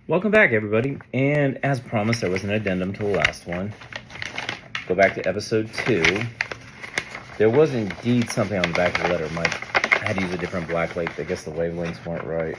Welcome back, everybody. And as promised, there was an addendum to the last one. Go back to episode 2. There was indeed something on the back of the letter. I had to use a different blacklight. I guess the wavelengths weren't right.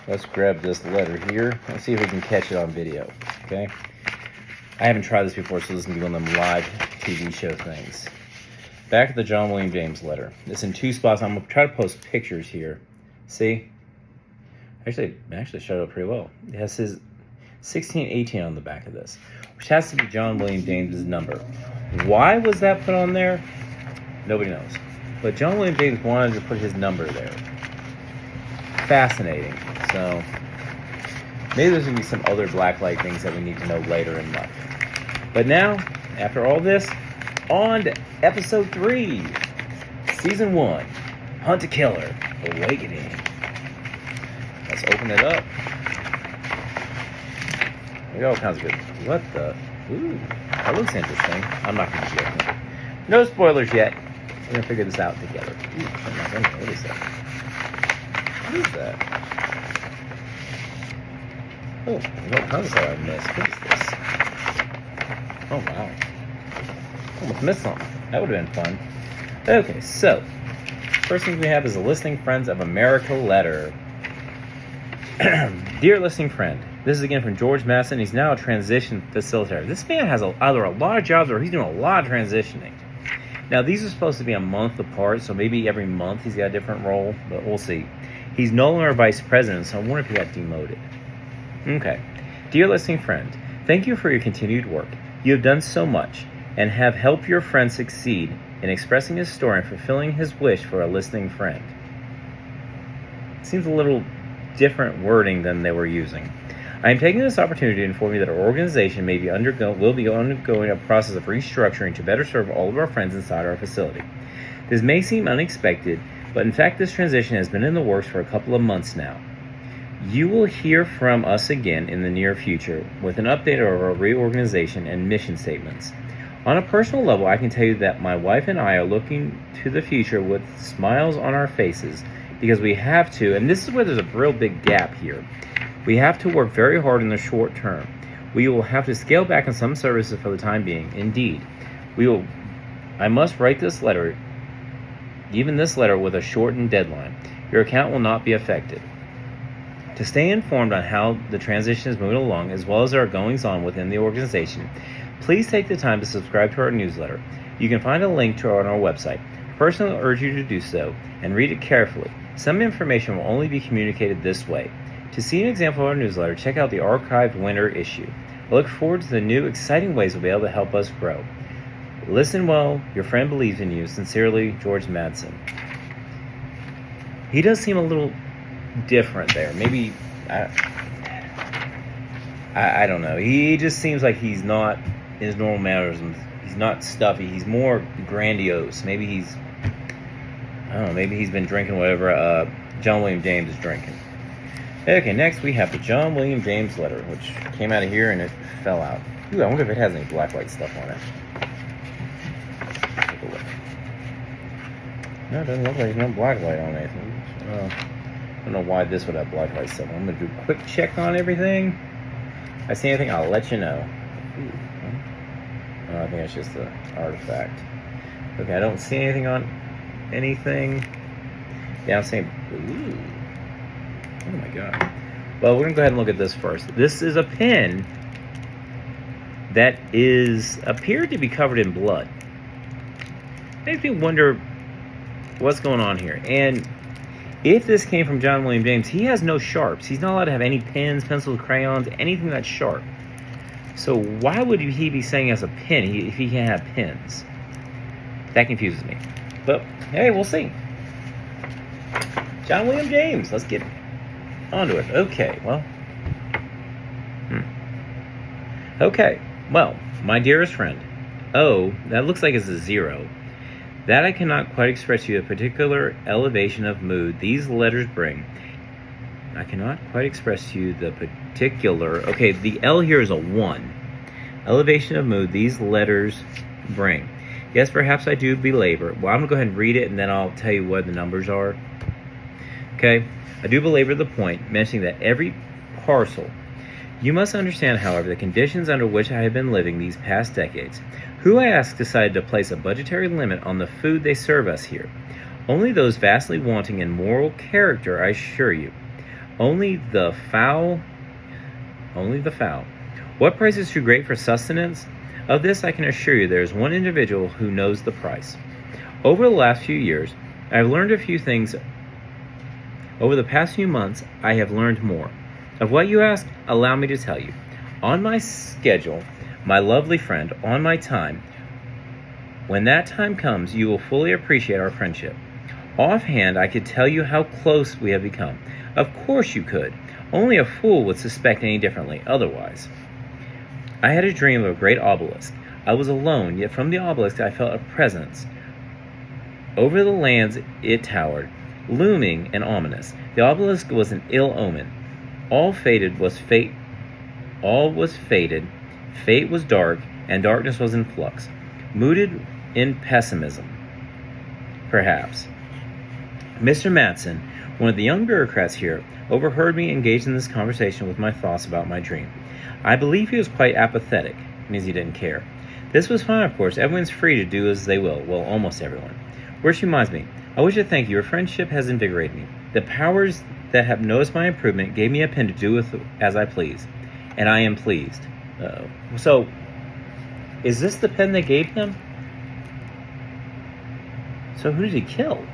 Let's grab this letter here. Let's see if we can catch it on video. Okay. I haven't tried this before, so this is going to be one of them live TV show things. Back of the John William James letter. It's in 2 spots. I'm going to try to post pictures here. See? Actually showed up pretty well. It has his 1618 on the back of this, which has to be John William James's number. Why was that put on there? Nobody knows. But John William James wanted to put his number there. Fascinating. So maybe there's going to be some other blacklight things that we need to know later in life. But now, after all this, on to episode 3, season 1, Hunt a Killer, Awakening. Let's open it up. We got all kinds of good. What the? Ooh, that looks interesting. I'm not going to be opening it. No spoilers yet. We're going to figure this out together. Ooh, what is that? What is that? Oh, what kinds of stuff I missed? What is this? Oh, wow. Almost missed something. That would have been fun. Okay, so first thing we have is a Listening Friends of America letter. Dear listening friend, this is again from George Madison. He's now a transition facilitator. This man has either a lot of jobs or he's doing a lot of transitioning. Now, these are supposed to be a month apart, so maybe every month he's got a different role, but we'll see. He's no longer vice president, so I wonder if he got demoted. Okay. Dear listening friend, thank you for your continued work. You have done so much and have helped your friend succeed in expressing his story and fulfilling his wish for a listening friend. Seems a little different wording than they were using. I am taking this opportunity to inform you that our organization will be undergoing a process of restructuring to better serve all of our friends inside our facility. This may seem unexpected, but in fact this transition has been in the works for a couple of months now. You will hear from us again in the near future with an update of our reorganization and mission statements. On a personal level, I can tell you that my wife and I are looking to the future with smiles on our faces, because we have to, and this is where there's a real big gap here. We have to work very hard in the short term. We will have to scale back on some services for the time being. Indeed, I must write this letter, even this letter, with a shortened deadline. Your account will not be affected. To stay informed on how the transition is moving along, as well as our goings on within the organization, please take the time to subscribe to our newsletter. You can find a link to it on our website. I personally urge you to do so and read it carefully. Some information will only be communicated this way. To see an example of our newsletter, check out the archived winter issue. I look forward to the new, exciting ways we'll be able to help us grow. Listen well. Your friend believes in you. Sincerely, George Madison. He does seem a little different there. Maybe, I don't know. He just seems like he's not in his normal mannerisms. He's not stuffy. He's more grandiose. Maybe he's been drinking whatever John William James is drinking. Okay, next we have the John William James letter, which came out of here and it fell out. Ooh, I wonder if it has any blacklight stuff on it. Take a look. No, it doesn't look like there's no blacklight on anything. I don't know why this would have blacklight stuff. I'm going to do a quick check on everything. If I see anything, I'll let you know. Ooh. Oh, I think it's just an artifact. Okay, I don't see anything on anything. Yeah, I'm saying, ooh. Oh my god. Well, we're going to go ahead and look at this first. This is a pen that appeared to be covered in blood. Makes me wonder what's going on here. And if this came from John William James, he has no sharps. He's not allowed to have any pens, pencils, crayons, anything that's sharp. So why would he be saying as a pen if he can't have pens? That confuses me. But, hey, we'll see. John William James. Let's get onto it. Okay, well. Okay, well, my dearest friend. Oh, that looks like it's a 0. That I cannot quite express to you the particular elevation of mood these letters bring. I cannot quite express to you the particular... Okay, the L here is a 1. Elevation of mood these letters bring. Yes, perhaps I do belabor. Well, I'm going to go ahead and read it, and then I'll tell you what the numbers are. Okay? I do belabor the point, mentioning that every parcel. You must understand, however, the conditions under which I have been living these past decades. Who, I ask, decided to place a budgetary limit on the food they serve us here? Only those vastly wanting in moral character, I assure you. Only the foul. What price is too great for sustenance? Of this I can assure you there is one individual who knows the price. Over the last few years, I have learned a few things. Over the past few months, I have learned more. Of what you ask, allow me to tell you. On my schedule, my lovely friend, on my time, when that time comes, you will fully appreciate our friendship. Offhand, I could tell you how close we have become. Of course you could. Only a fool would suspect any differently otherwise. I had a dream of a great obelisk. I was alone, yet from the obelisk I felt a presence. Over the lands it towered, looming and ominous. The obelisk was an ill omen. All was fate. Fate was dark, and darkness was in flux. Mooted in pessimism, perhaps. Mr. Matson, one of the young bureaucrats here, overheard me engaged in this conversation with my thoughts about my dream. I believe he was quite apathetic, means he didn't care. This was fine, of course. Everyone's free to do as they will. Well, almost everyone. Which reminds me, I wish to thank you. Your friendship has invigorated me. The powers that have noticed my improvement gave me a pen to do with as I please. And I am pleased. So, is this the pen they gave him? So who did he kill?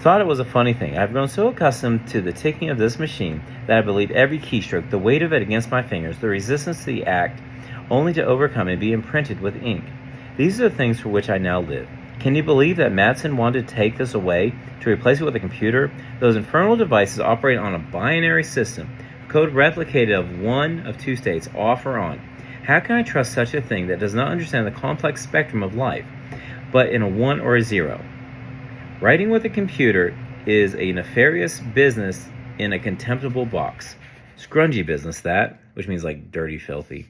Thought it was a funny thing. I've grown so accustomed to the ticking of this machine that I believe every keystroke, the weight of it against my fingers, the resistance to the act, only to overcome and be imprinted with ink. These are the things for which I now live. Can you believe that Matson wanted to take this away, to replace it with a computer? Those infernal devices operate on a binary system, code replicated of one of two states, off or on. How can I trust such a thing that does not understand the complex spectrum of life, but in a 1 or a 0? Writing with a computer is a nefarious business in a contemptible box. Scrungy business, that, which means like dirty, filthy.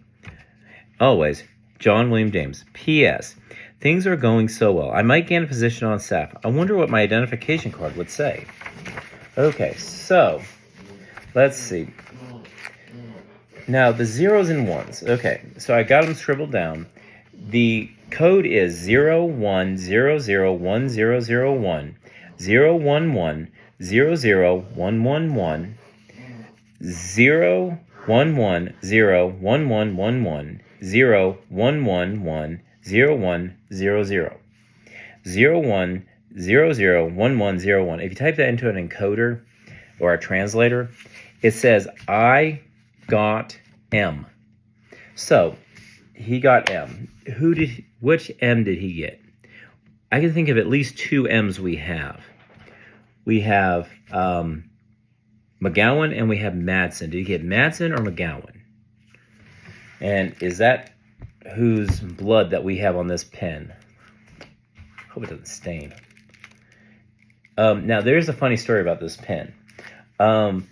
Always, John William James. P.S. Things are going so well. I might gain a position on staff. I wonder what my identification card would say. Okay, so, let's see. Now, the zeros and ones. Okay, so I got them scribbled down. The code is 01001001, 011 00111, 011 01111, 0111 0100, 01001101. If you type that into an encoder or a translator, it says, I got M. So, he got M. Which M did he get? I can think of at least two M's we have. We have McGowan and we have Madsen. Did he get Madsen or McGowan? And is that whose blood that we have on this pen? Hope it doesn't stain. Now, there's a funny story about this pen. One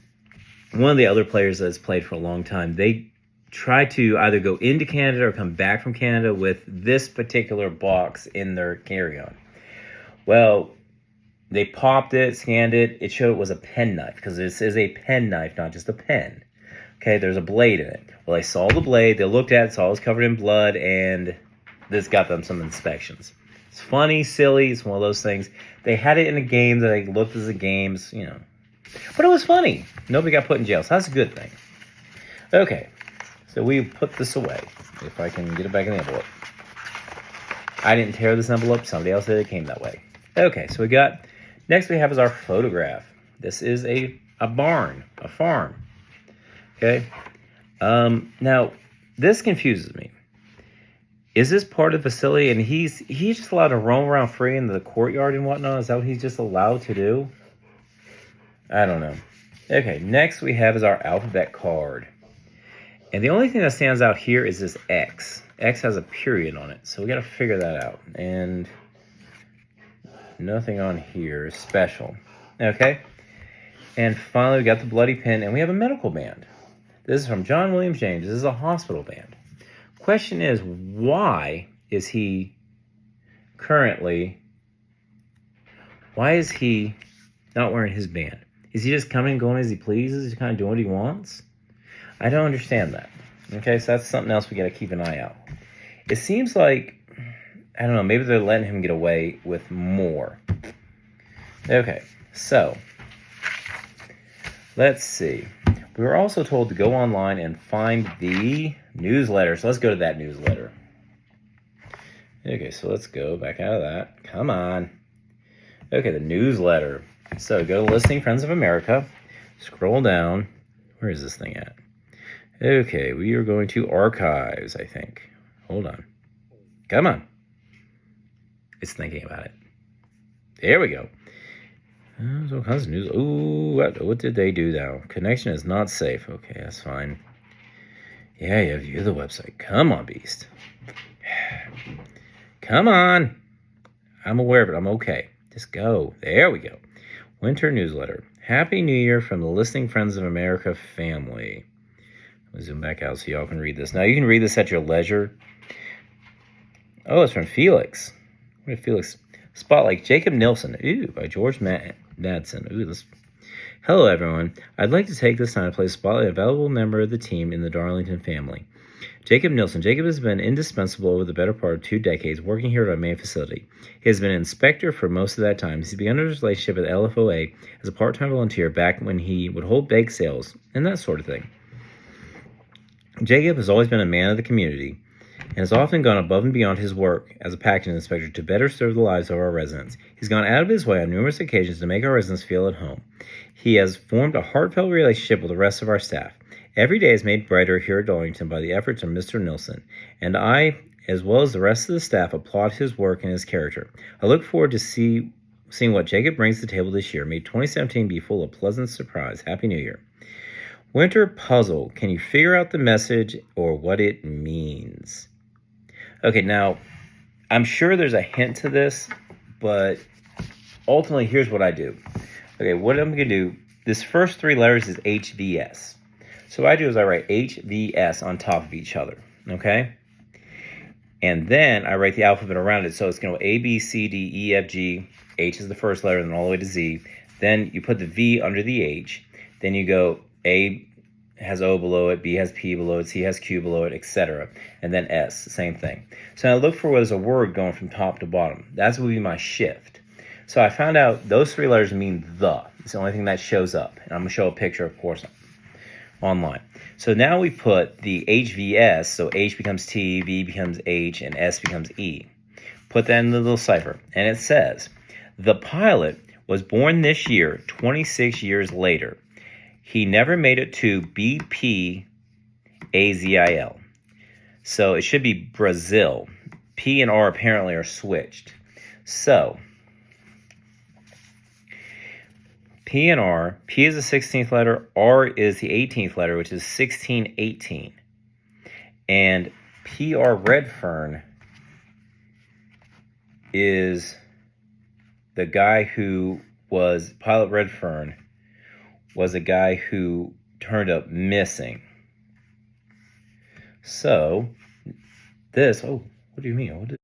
of the other players that's played for a long time, they try to either go into Canada or come back from Canada with this particular box in their carry-on. Well, they popped it, scanned it. It showed it was a pen knife because this is a pen knife, not just a pen. Okay, there's a blade in it. Well, they saw the blade, they looked at it, saw it was covered in blood, and this got them some inspections. It's funny, silly, it's one of those things. They had it in a game that they looked as a games, you know. But it was funny. Nobody got put in jail, so that's a good thing. Okay, so we put this away. If I can get it back in the envelope. I didn't tear this envelope. Somebody else did. It came that way. Okay, so next we have is our photograph. This is a barn, a farm. Okay. Now, this confuses me. Is this part of the facility and he's just allowed to roam around free in the courtyard and whatnot? Is that what he's just allowed to do? I don't know. Okay, next we have is our alphabet card. And the only thing that stands out here is this X. X has a period on it, so we got to figure that out. And nothing on here is special. Okay? And finally, we got the bloody pen, and we have a medical band. This is from John William James. This is a hospital band. Question is, why is he not wearing his band? Is he just coming and going as he pleases? He's kind of doing what he wants? I don't understand that. Okay, so that's something else we got to keep an eye out. It seems like, I don't know, maybe they're letting him get away with more. Okay, so let's see. We were also told to go online and find the newsletter. So let's go to that newsletter. Okay, so let's go back out of that. Come on. Okay, the newsletter. So go to Listening Friends of America. Scroll down. Where is this thing at? Okay, we are going to archives, I think. Hold on. Come on. It's thinking about it. There we go. There's all kinds of news. Ooh, what did they do now? Connection is not safe. Okay, that's fine. Yeah, view the website. Come on, beast. Come on. I'm aware of it. I'm okay. Just go. There we go. Winter newsletter. Happy New Year from the Listening Friends of America family. Let me zoom back out so y'all can read this. Now, you can read this at your leisure. Oh, it's from Felix. What did Felix? Spotlight. Jacob Nilsson. Ooh, by George Madsen. Ooh, this. Hello, everyone. I'd like to take this time to place Spotlight, a valuable member of the team in the Darlington family. Jacob Nilsson. Jacob has been indispensable over the better part of 2 decades working here at our main facility. He has been an inspector for most of that time. He's begun his relationship with LFOA as a part-time volunteer back when he would hold bake sales and that sort of thing. Jacob has always been a man of the community and has often gone above and beyond his work as a package inspector to better serve the lives of our residents. He's gone out of his way on numerous occasions to make our residents feel at home. He has formed a heartfelt relationship with the rest of our staff. Every day is made brighter here at Darlington by the efforts of Mr. Nilsson, and I, as well as the rest of the staff, applaud his work and his character. I look forward to seeing what Jacob brings to the table this year. May 2017 be full of pleasant surprise. Happy New Year. Winter puzzle. Can you figure out the message or what it means? Okay, now, I'm sure there's a hint to this, but ultimately, here's what I do. Okay, what I'm going to do, this first 3 letters is HVS. So what I do is I write HVS on top of each other, okay? And then I write the alphabet around it. So it's going to go A, B, C, D, E, F, G. H is the first letter, and then all the way to Z. Then you put the V under the H. Then you go A has O below it, B has P below it, C has Q below it, etc. And then S, same thing. So I look for where there's a word going from top to bottom. That's what would be my shift. So I found out those 3 letters mean the. It's the only thing that shows up. And I'm going to show a picture, of course, online. So now we put the HVS, so H becomes T, V becomes H, and S becomes E. Put that in the little cipher. And it says, the pilot was born this year, 26 years later. He never made it to BPAZIL. So it should be Brazil. P and R apparently are switched. So P and R, P is the 16th letter, R is the 18th letter, which is 1618. And P.R. Redfern is the guy who was, Pilot Redfern was a guy who turned up missing. So, this, oh, what do you mean? What did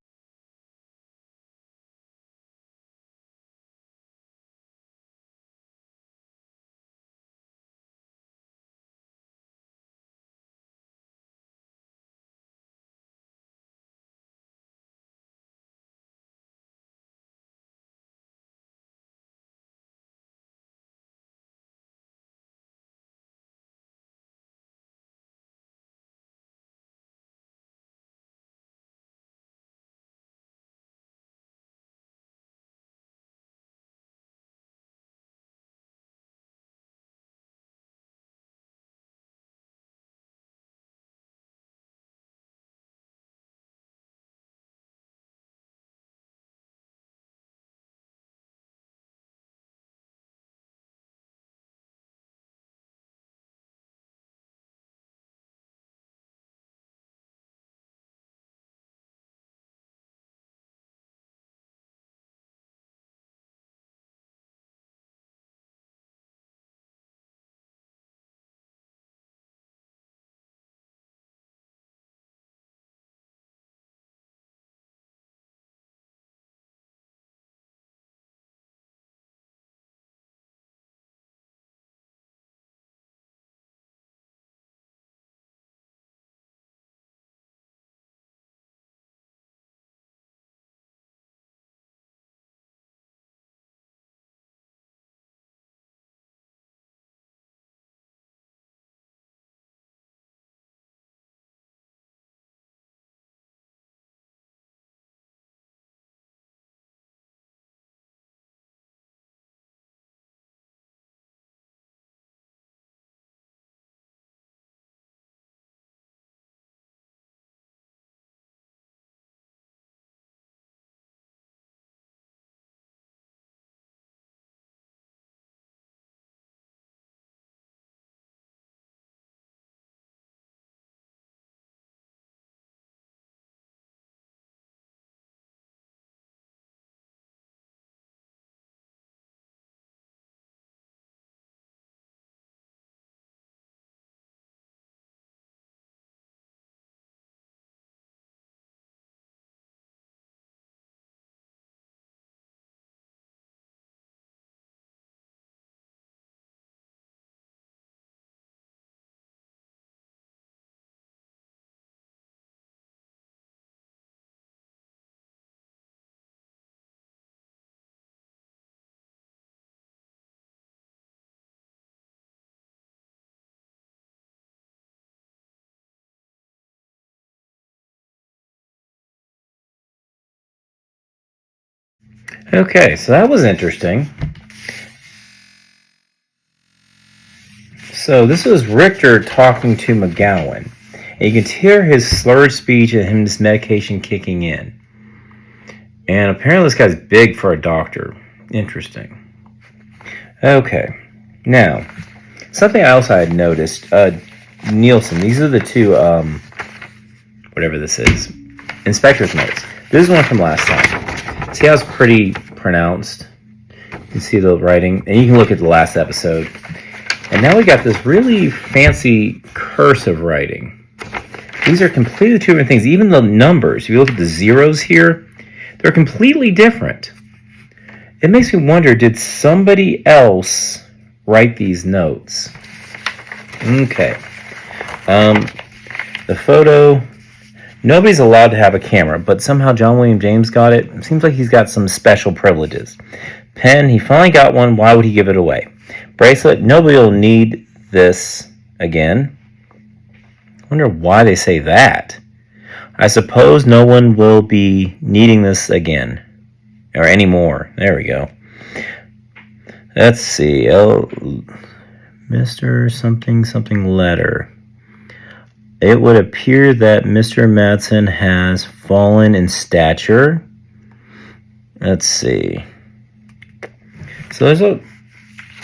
Okay, so that was interesting. So this was Richter talking to McGowan. And you can hear his slurred speech and his medication kicking in. And apparently this guy's big for a doctor. Interesting. Okay, now, something else I had noticed. Nielsen, these are the two, whatever this is, inspector's notes. This is one from last time. See how it's pretty pronounced? You can see the writing, and you can look at the last episode. And now we got this really fancy cursive writing. These are completely two different things. Even the numbers, if you look at the zeros here, they're completely different. It makes me wonder, did somebody else write these notes? Okay. The photo, nobody's allowed to have a camera, but somehow John William James got it. It seems like he's got some special privileges. Pen, he finally got one. Why would he give it away? Bracelet, nobody will need this again. I wonder why they say that. I suppose no one will be needing this again. Or anymore. There we go. Let's see. Mr. something something letter. It would appear that Mr. Madsen has fallen in stature. Let's see. So there's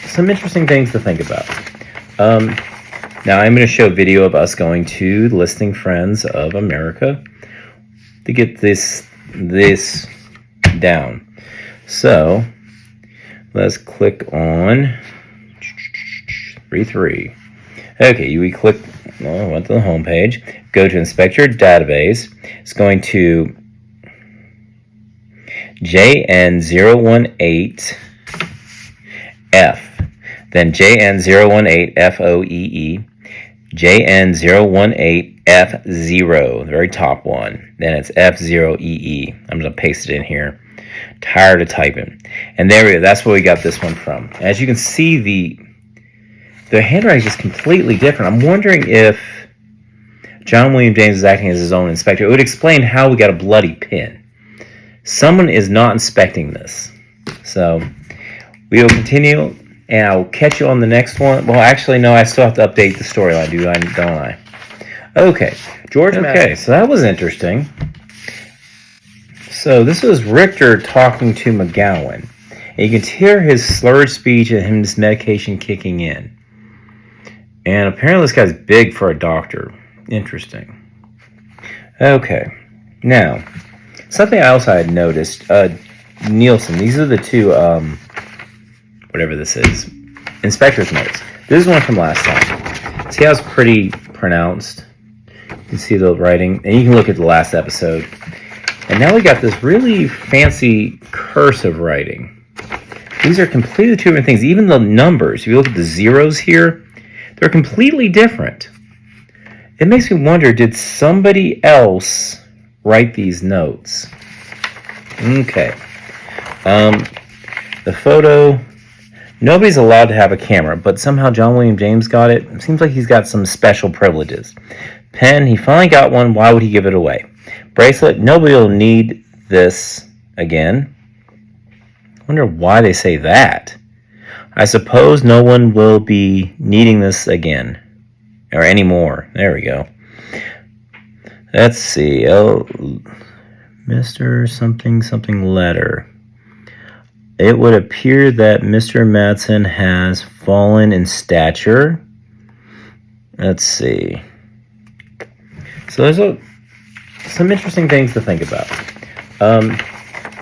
some interesting things to think about. Now I'm going to show a video of us going to the Listing Friends of America to get this down. So let's click on 3. Okay, we click. Went to the home page. Go to Inspect Your Database. It's going to JN018F, then JN018FOEE, JN018F0, the very top one. Then it's F0EE. I'm going to paste it in here. Tired of typing. And there we go. That's where we got this one from. As you can see, the handwriting is just completely different. I'm wondering if John William James is acting as his own inspector. It would explain how we got a bloody pen. Someone is not inspecting this. So we will continue, and I'll catch you on the next one. Well, actually, no, I still have to update the storyline, don't I? Okay, George. Okay, so that was interesting. So this was Richter talking to McGowan. And you can hear his slurred speech and his medication kicking in. And apparently this guy's big for a doctor. Interesting. Okay, now, something else I had noticed. Nielsen, these are the two, whatever this is, inspector's notes. This is one from last time. See how it's pretty pronounced? You can see the writing, and you can look at the last episode. And now we got this really fancy cursive writing. These are completely two different things. Even the numbers, if you look at the zeros here, they're completely different. It makes me wonder, did somebody else write these notes? Okay. The photo, nobody's allowed to have a camera, but somehow John William James got it. It seems like he's got some special privileges. Pen, he finally got one. Why would he give it away? Bracelet, nobody will need this again. I wonder why they say that. I suppose no one will be needing this again. Or anymore. There we go. Let's see. Mr. something something letter. It would appear that Mr. Madsen has fallen in stature. Let's see. So there's some interesting things to think about.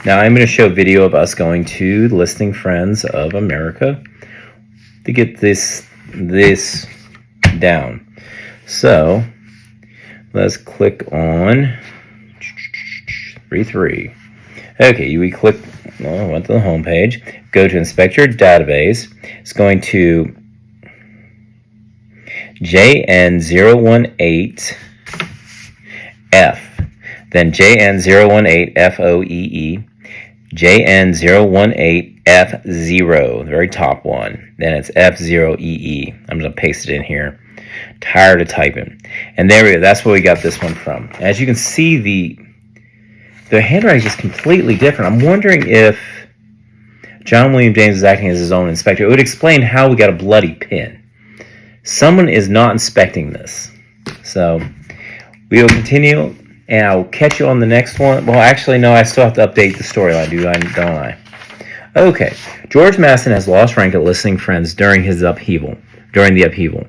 Now I'm going to show a video of us going to the Listing Friends of America to get this down. So let's click on 3. Okay, we click. Went to the home page. Go to Inspect Your Database. It's going to JN018F, then JN018FOEE, JN018F0, the very top one. Then it's F0EE. I'm going to paste it in here. Tired of typing. And there we go. That's where we got this one from. As you can see, the handwriting is just completely different. I'm wondering if John William James is acting as his own inspector. It would explain how we got a bloody pin. Someone is not inspecting this. So we will continue, and I will catch you on the next one. Well, actually, no, I still have to update the storyline, don't I? Okay, George Masson has lost rank at listening friends during the upheaval.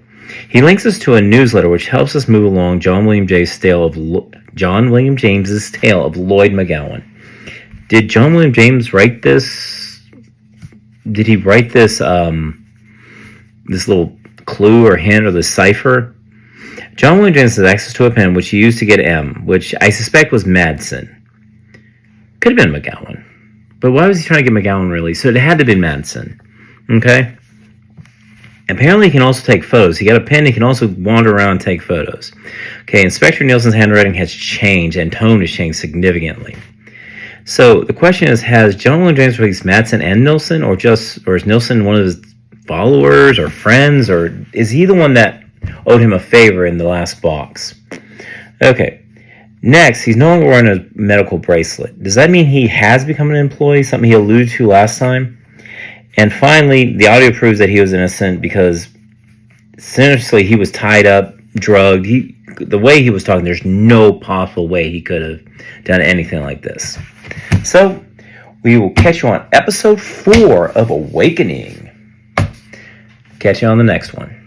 He links us to a newsletter which helps us move along John William James's tale of Lloyd McGowan. Did John William James write this? Did he write this this little clue or hint or the cipher? John William James has access to a pen which he used to get M, which I suspect was Madsen. Could have been McGowan. But why was he trying to get McGowan really? So it had to be Madsen. Okay? Apparently he can also take photos. He got a pen, he can also wander around and take photos. Okay, Inspector Nielsen's handwriting has changed and tone has changed significantly. So the question is, has John William James released Madsen and Nielsen, or is Nielsen one of his followers or friends, or is he the one that owed him a favor in the last box? Okay. Next, he's no longer wearing a medical bracelet. Does that mean he has become an employee, something he alluded to last time? And finally, the audio proves that he was innocent because, seriously, he was tied up, drugged. The way he was talking, there's no possible way he could have done anything like this. So, we will catch you on episode 4 of Awakening. Catch you on the next one.